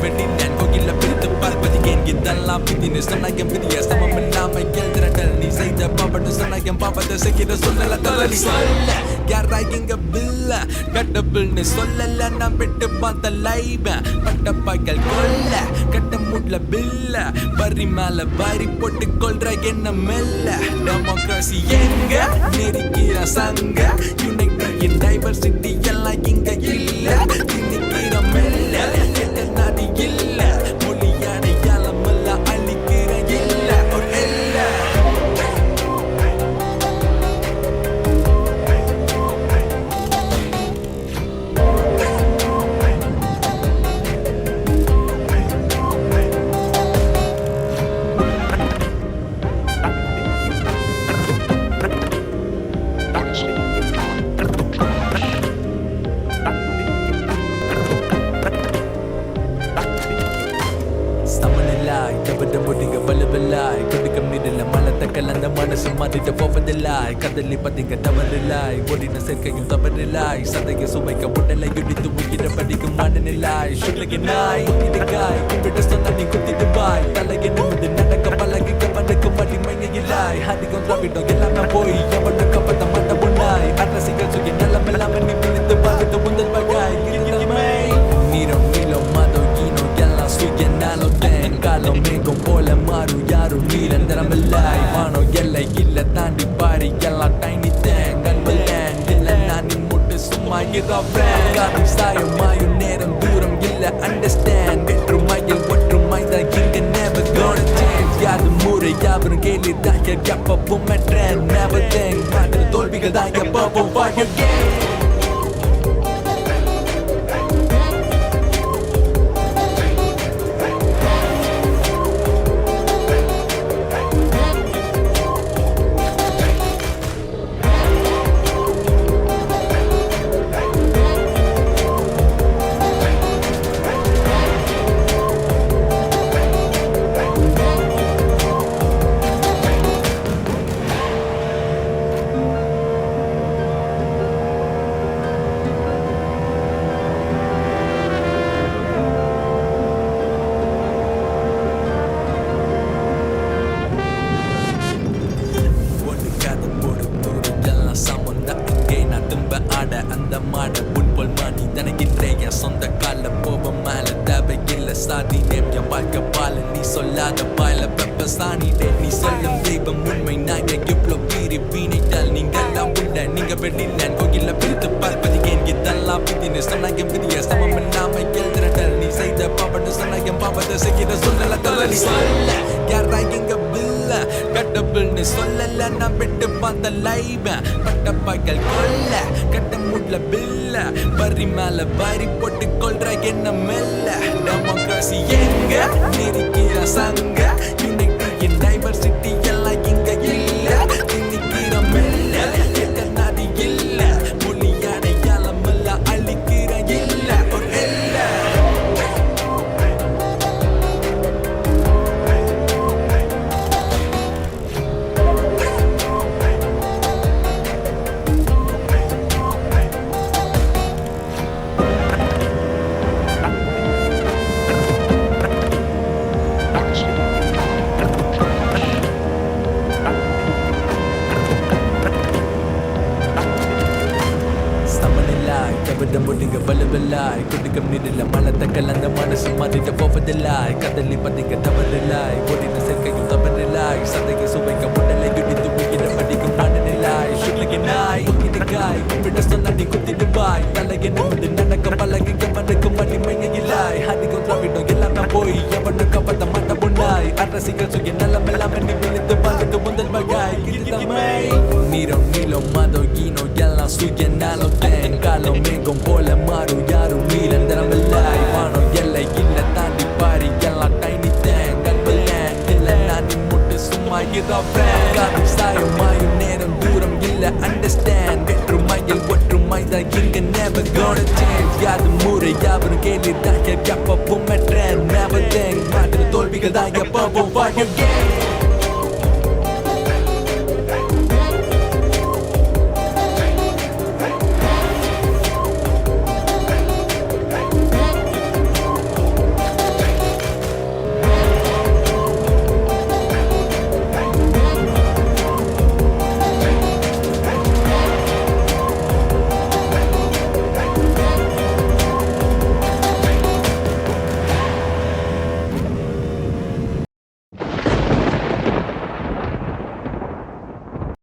வெட்டினேன் கோகில பிரித்து பார்ப்பதிகேன் இதெல்லாம் பிதினு சொன்னாயம் பிரிய சமம் இல்லாம எழுதுறடல் நீ செய்த பாவட்டு சொன்னாயம் பாவத்தை செய்கிற சொல்லல தவறி சொல்ல யாரா எங்க பில்ல கட்டபிள்னு சொல்லல நான் விட்டு பார்த்த லைவ பட்டப்பாய்கள் கொல்ல கட்ட முட்ல பில்ல பரி மேல பரி போட்டு கொள்ற என்ன மெல்ல டெமோக்ரஸி எங்க நெருக்கிற சங்க யுனைடெட் டைவர்சிட்டி எல்லாம் இங்க இல்ல திணிக்கிற மெல்ல என்ன நாடி இல்ல மொழியான யாலமெல்லாம் அழிக்கிற இல்ல ஒரு இல்ல சமநிலாய் தவிர முடிங்க வலுவில்லாய் குடிக்கம் நீரில் மலத்தை கலந்த மனசு மாறிட்டு போவதில்லாய் கதலி பதிங்க தவறில்லாய் ஓடின சேர்க்கையும் தவறில்லாய் சதையை சுமைக்க உடலை இடித்து உயிர படிக்கும் மனநிலாய் சுழகினாய் இடுகாய் கும்பிட சொன்ன நீ குத்திட்டு பாய் தலையை நிமிந்து நடக்க பழகிக்க மனுக்கு மடிமையிலாய் அதிகம் திராவிடம் எல்லாமே போய் எவனுக்கு பத்த மட்ட பொண்ணாய் அரசியல் சுகி நலமில்லாம நீ பிடித்து பார்த்து முதல் வகாய் நீரம் நீளம் மதம் ஈனோ எல்லாம் சுயனாலோ காலம் மேகம் போல மாறும் யாரும் நீலந்தரமில்லாய் வானோ எல்லை இல்ல தாண்டி பாரி எல்லாம் டைனி தேங் கண்பலேன் இல்ல நான் நீ முட்டு சும்மா இரவேன் காலம் சாயம் மாயும் நேரம் தூரம் இல்ல அண்டர்ஸ்டாண்ட் வெற்றுமையில் ஒற்றுமைதான் இங்க never gonna change யாது முறை யாவரும் கேள்வி தான் எப்பவும் ட்ரெண்ட் never think மாற்று தோல்விகள் தான் எப்பவும் வாய் again அந்த மாட புட்பால் மாணி தனக்கின்றைய சொந்த கால போவ மேல தேவை இல்ல சாதி நேம் என் வாழ்க்கை பால நீ சொல்லாத பால பெப்ப சாணி நீ சொல்லும் தெய்வம் உண்மை நாங்க எவ்வளோ பீறி வீணைட்டால் நீங்கெல்லாம் உள்ள நீங்க வெளியில கோகில பிரித்து பார்ப்பதிகேன் இதெல்லாம் பிதினு சொன்னாயம் பிரிய சமம் இல்லாம எழுதுறடல் நீ செய்த பாவட்டு சொன்னாயம் பாவத்தை செய்கிற சொல்லல தவறி சொல்ல யாரா எங்க பில்ல கட்டபிள்னு சொல்லல நான் விட்டு பார்த்த லைவ பட்டப்பாய்கள் கொல்ல கட்ட முட்ல பில்ல பரி மேல பரி போட்டு கொள்ற என்ன மெல்ல டெமோக்ரஸி எங்க நெருக்கிற சங்க யுனைடெட் டைவர்சிட்டி எல்லாம் இங்க இல்ல திணிக்கிற மெல்ல என்ன நாடி இல்ல மொழியான யாலமெல்லாம் அழிக்கிற இல்ல ஒரு இல்ல தவிர முடிங்க வலுவில்லாய் குடிக்கம் நீரில் மலத்தை கலந்த மனசு மாறிட்டு போவதில்லாய் கதலி பதிங்க தவறில்லாய் ஓடின சேர்க்கையும் தவறில்லாய் சதையை சுமைக்க உடலை இடித்து உயிர படிக்கும் மனநிலாய் சுழகினாய் இடுகாய் கும்பிட சொன்ன நீ குத்திட்டு பாய் தலையை நிமிந்து நடக்க பழகிக்க மனுக்கு மடிமையிலாய் அதிகம் திராவிடம் எல்லாமே போய் எவனுக்கு பத்த மட்ட பொண்ணாய் அரசியல் சுகி நலமில்லாம நீ பிடித்து பார்த்து முதல் வகாய் நீரம் நீளம் மதம் ஈனோ எல்லாம் சுயனாலோ காலம் மேகம் போல மாறும் யாரும் நீலந்தரமில்லாய் வானோ எல்லை இல்ல தாண்டி பாரி எல்லாம் டைனி தேங் கண்பலேன் இல்ல நான் நீ முட்டு சும்மா இரவேன் காலம் சாயம் மாயும் நேரம் தூரம் இல்ல அண்டர்ஸ்டாண்ட் வெற்றுமையில் ஒற்றுமைதான் இங்க never gonna change யாது முறை யாவரும் கேள்வி தான் எப்பவும் ட்ரெண்ட் never think மாற்று தோல்விகள் தான் எப்பவும் வாய் again